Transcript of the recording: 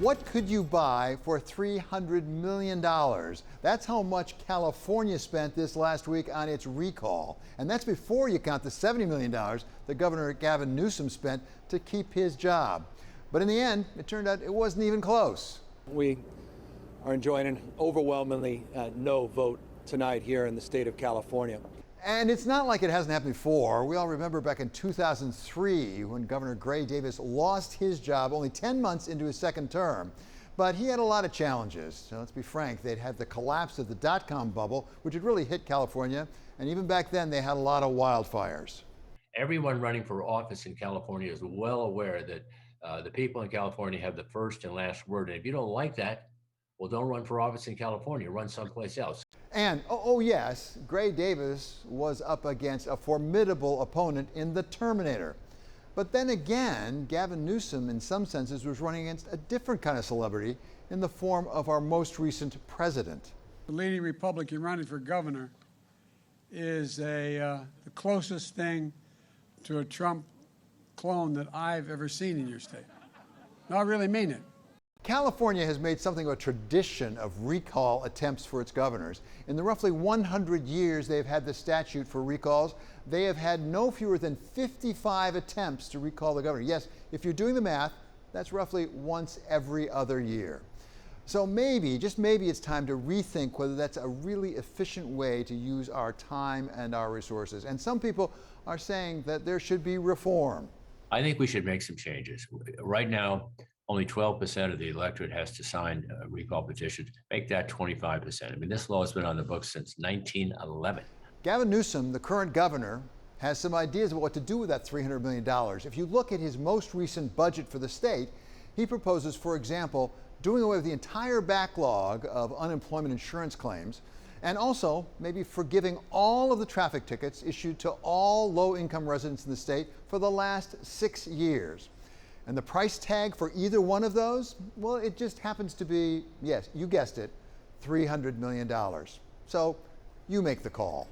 What could you buy for $300 million? That's how much California spent this last week on its recall. And that's before you count the $70 million that Governor Gavin Newsom spent to keep his job. But in the end, it turned out it wasn't even close. We are enjoying an overwhelmingly no vote tonight here in the state of California. And it's not like it hasn't happened before. We all remember back in 2003 when Governor Gray Davis lost his job only 10 months into his second term. But he had a lot of challenges. So let's be frank, they'd had the collapse of the dot-com bubble, which had really hit California. And even back then, they had a lot of wildfires. Everyone running for office in California is well aware that the people in California have the first and last word. And if you don't like that, well, don't run for office in California, run someplace else. And, oh yes, Gray Davis was up against a formidable opponent in the Terminator. But then again, Gavin Newsom, in some senses, was running against a different kind of celebrity in the form of our most recent president. The leading Republican running for governor is the closest thing to a Trump clone that I've ever seen in your state. No, I really mean it. California has made something of a tradition of recall attempts for its governors. In the roughly 100 years they've had the statute for recalls, they have had no fewer than 55 attempts to recall the governor. Yes, if you're doing the math, that's roughly once every other year. So maybe, just maybe, it's time to rethink whether that's a really efficient way to use our time and our resources. And some people are saying that there should be reform. I think we should make some changes. Right now, only 12% of the electorate has to sign a recall petition. Make that 25%. I mean, this law has been on the books since 1911. Gavin Newsom, the current governor, has some ideas about what to do with that $300 million. If you look at his most recent budget for the state, he proposes, for example, doing away with the entire backlog of unemployment insurance claims, and also maybe forgiving all of the traffic tickets issued to all low-income residents in the state for the last 6 years. And the price tag for either one of those, well, it just happens to be, yes, you guessed it, $300 million. So you make the call.